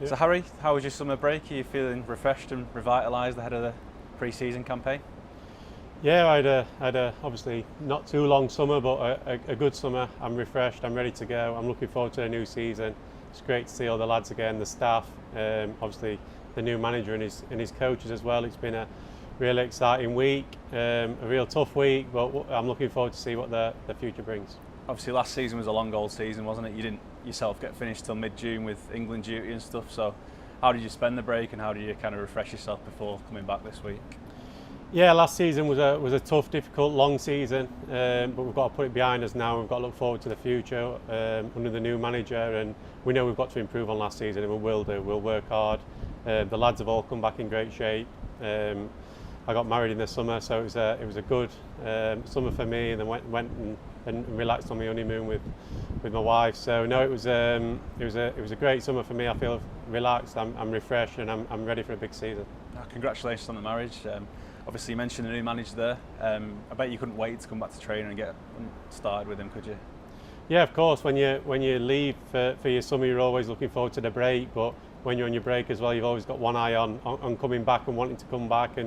So Harry, how was your summer break? Are you feeling refreshed and revitalised ahead of the pre-season campaign? Yeah, I had a obviously not too long summer, but a good summer. I'm refreshed. I'm ready to go. I'm looking forward to a new season. It's great to see all the lads again, the staff, obviously the new manager and his coaches as well. It's been a really exciting week, a real tough week, but I'm looking forward to see what the future brings. Obviously last season was a long old season, wasn't it? You didn't yourself get finished till mid-June with England duty and stuff, so how did you spend the break and how did you kind of refresh yourself before coming back this week? Yeah, last season was a tough, difficult, long season, but we've got to put it behind us now. We've got to look forward to the future under the new manager, and we know we've got to improve on last season, and we will do. We'll work hard. The lads have all come back in great shape. I got married in the summer, so it was a good summer for me, and then went and relaxed on my honeymoon with my wife. So no, it was a great summer for me. I feel relaxed. I'm refreshed, and I'm ready for a big season. Congratulations on the marriage. Obviously, you mentioned the new manager there. I bet you couldn't wait to come back to training and get started with him, could you? Yeah, of course. When you leave for your summer, you're always looking forward to the break. But when you're on your break as well, you've always got one eye on coming back and wanting to come back.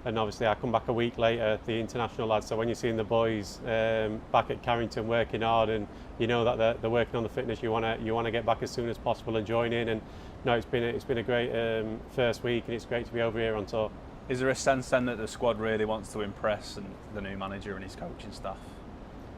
And obviously, I come back a week later, the international lads. So when you're seeing the boys back at Carrington working hard, and you know that they're working on the fitness, you wanna get back as soon as possible and join in. And no, it's been a great first week, and it's great to be over here on tour. Is there a sense then that the squad really wants to impress and the new manager and his coaching staff?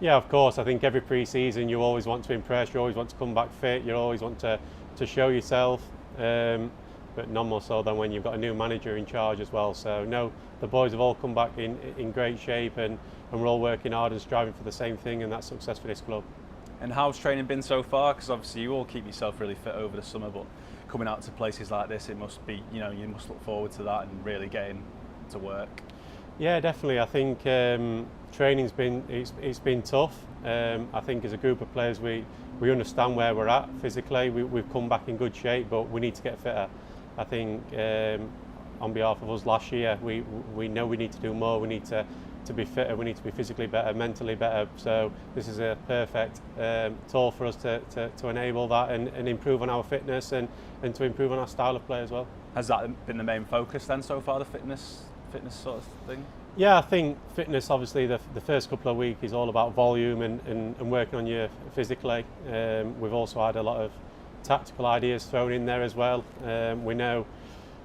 Yeah, of course. I think every pre-season you always want to impress, you always want to come back fit, you always want to show yourself, but none more so than when you've got a new manager in charge as well. So no, the boys have all come back in great shape, and we're all working hard and striving for the same thing, and that's success for this club. And how's training been so far? Because obviously you all keep yourself really fit over the summer, but coming out to places like this, it must be, you must look forward to that and really getting to work. Yeah, definitely. I think training's been tough. I think as a group of players, we understand where we're at physically. We've come back in good shape, but we need to get fitter. I think on behalf of us last year, we know we need to do more. We need to be fitter. We need to be physically better, mentally better. So this is a perfect tool for us to enable that and improve on our fitness and to improve on our style of play as well. Has that been the main focus then so far, the fitness sort of thing? Yeah, I think fitness, obviously the first couple of weeks is all about volume and working on you physically. We've also had a lot of tactical ideas thrown in there as well. We know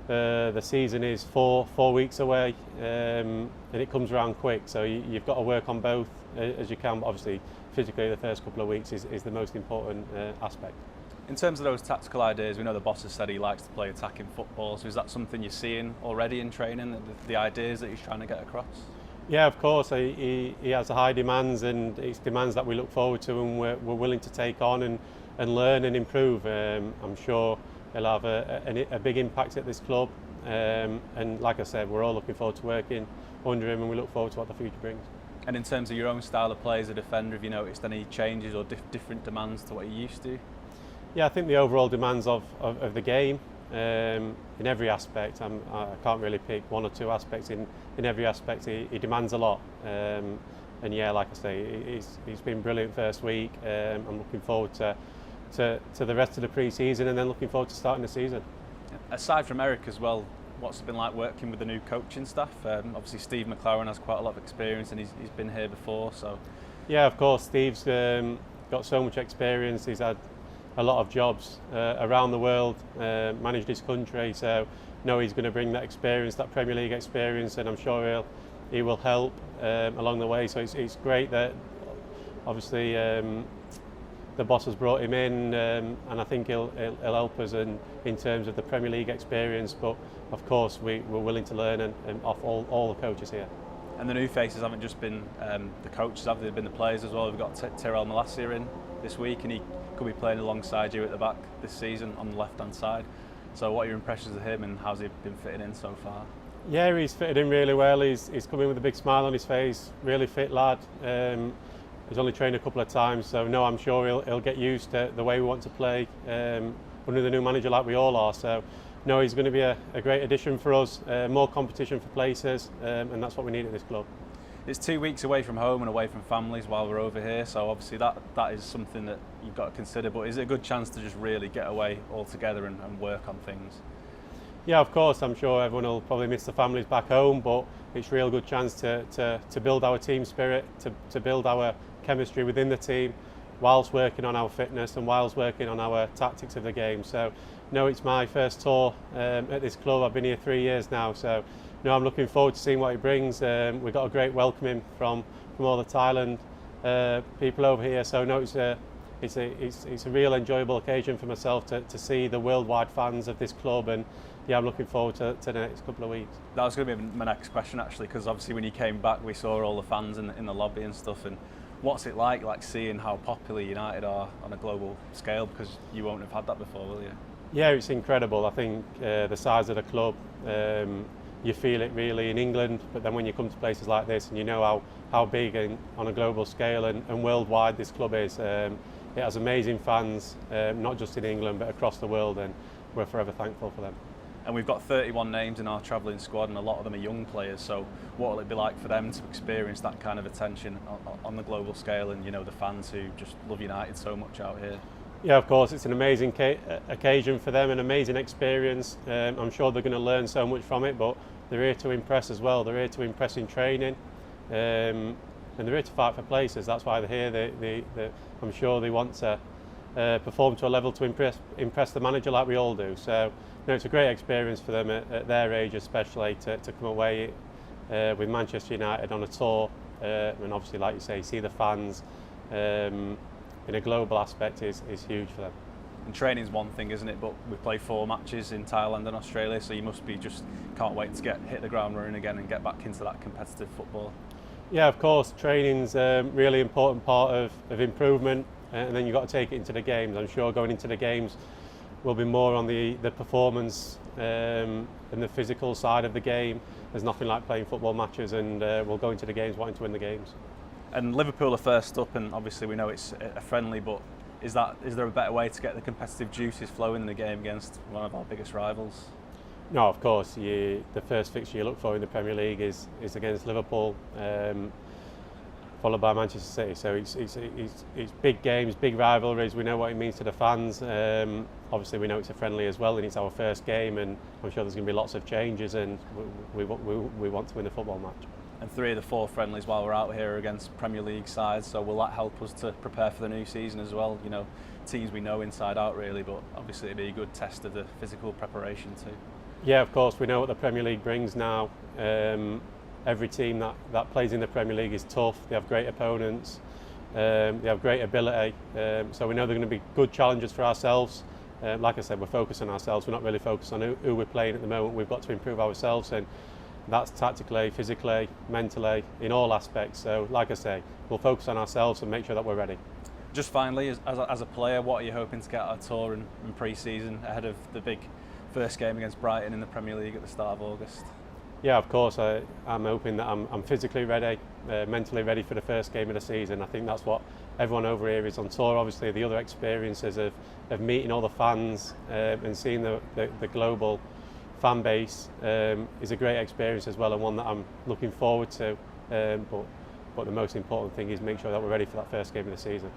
the season is four weeks away, and it comes around quick, so you've got to work on both as you can, but obviously physically the first couple of weeks is the most important aspect. In terms of those tactical ideas, we know the boss has said he likes to play attacking football, so is that something you're seeing already in training, the ideas that he's trying to get across? Yeah, of course. He has high demands, and it's demands that we look forward to, and we're willing to take on and learn and improve. I'm sure he'll have a big impact at this club, and like I said, we're all looking forward to working under him, and we look forward to what the future brings. And in terms of your own style of play as a defender, have you noticed any changes or different demands to what you used to? Yeah, I think the overall demands of the game in every aspect. I can't really pick one or two aspects. In every aspect, he demands a lot. And yeah, like I say, he's been brilliant first week. I'm looking forward to the rest of the pre-season, and then looking forward to starting the season. Aside from Eric as well, what's it been like working with the new coaching staff? Obviously, Steve McLaren has quite a lot of experience, and he's been here before. So yeah, of course, Steve's got so much experience. He's had a lot of jobs around the world, managed his country, so no, he's going to bring that experience, that Premier League experience, and I'm sure he will help along the way. So it's great that obviously the boss has brought him in, and I think he'll help us in terms of the Premier League experience. But of course, we're willing to learn and off all the coaches here. And the new faces haven't just been the coaches, have they? Been the players as well. We've got Tyrrell MALACIA in this week, and he could be playing alongside you at the back this season on the left-hand side. So what are your impressions of him, and how's he been fitting in so far? Yeah, he's fitted in really well. He's come in with a big smile on his face, really fit lad. He's only trained a couple of times, so no, I'm sure he'll get used to the way we want to play under the new manager, like we all are. So no, he's going to be a great addition for us, more competition for places, and that's what we need at this club. It's 2 weeks away from home and away from families while we're over here, so obviously that is something that you've got to consider. But is it a good chance to just really get away altogether and work on things? Yeah, of course. I'm sure everyone will probably miss the families back home, but it's a real good chance to build our team spirit, to build our chemistry within the team, whilst working on our fitness and whilst working on our tactics of the game. So, no, it's my first tour at this club. I've been here 3 years now, so no, I'm looking forward to seeing what it brings. We've got a great welcoming from all the Thailand people over here. So, no, it's a real enjoyable occasion for myself to see the worldwide fans of this club, and yeah, I'm looking forward to the next couple of weeks. That was going to be my next question actually, because obviously when you came back we saw all the fans in the lobby and stuff, and what's it like seeing how popular United are on a global scale, because you won't have had that before, will you? Yeah, it's incredible. I think the size of the club, you feel it really in England, but then when you come to places like this and you know how big and on a global scale and worldwide this club is, it has amazing fans, not just in England but across the world, and we're forever thankful for them. And we've got 31 names in our travelling squad, and a lot of them are young players, so what will it be like for them to experience that kind of attention on the global scale, and the fans who just love United so much out here? Yeah, of course, it's an amazing occasion for them, an amazing experience. I'm sure they're going to learn so much from it, but they're here to impress as well. They're here to impress in training, and they're here to fight for places. That's why they're here. I'm sure they want to perform to a level to impress the manager like we all do. So, it's a great experience for them at their age, especially to come away with Manchester United on a tour, and obviously, like you say, see the fans in a global aspect is huge for them. And training's one thing, isn't it? But we play 4 matches in Thailand and Australia, so you must be can't wait to hit the ground running again and get back into that competitive football. Yeah, of course, training's a really important part of improvement, and then you've got to take it into the games. I'm sure going into the games will be more on the performance and the physical side of the game. There's nothing like playing football matches, and we'll go into the games wanting to win the games. And Liverpool are first up, and obviously we know it's a friendly, but is there a better way to get the competitive juices flowing in the game against one of our biggest rivals? No, of course. The first fixture you look for in the Premier League is against Liverpool, followed by Manchester City. So it's big games, big rivalries. We know what it means to the fans. Obviously, we know it's a friendly as well, and it's our first game, and I'm sure there's going to be lots of changes, and we want to win a football match. And 3 of the 4 friendlies while we're out here are against Premier League sides, so will that help us to prepare for the new season as well? Teams we know inside out really, but obviously it'd be a good test of the physical preparation too. Yeah, of course, we know what the Premier League brings now. Every team that plays in the Premier League is tough. They have great opponents, they have great ability, so we know they're going to be good challenges for ourselves. Like I said, we're focused on ourselves. We're not really focused on who we're playing at the moment. We've got to improve ourselves, and that's tactically, physically, mentally, in all aspects. So, like I say, we'll focus on ourselves and make sure that we're ready. Just finally, as a player, what are you hoping to get out of tour and pre-season ahead of the big first game against Brighton in the Premier League at the start of August? Yeah, of course. I'm hoping that I'm physically ready, mentally ready for the first game of the season. I think that's what everyone over here is on tour. Obviously, the other experiences of meeting all the fans and seeing the global fan base is a great experience as well, and one that I'm looking forward to. But the most important thing is make sure that we're ready for that first game of the season.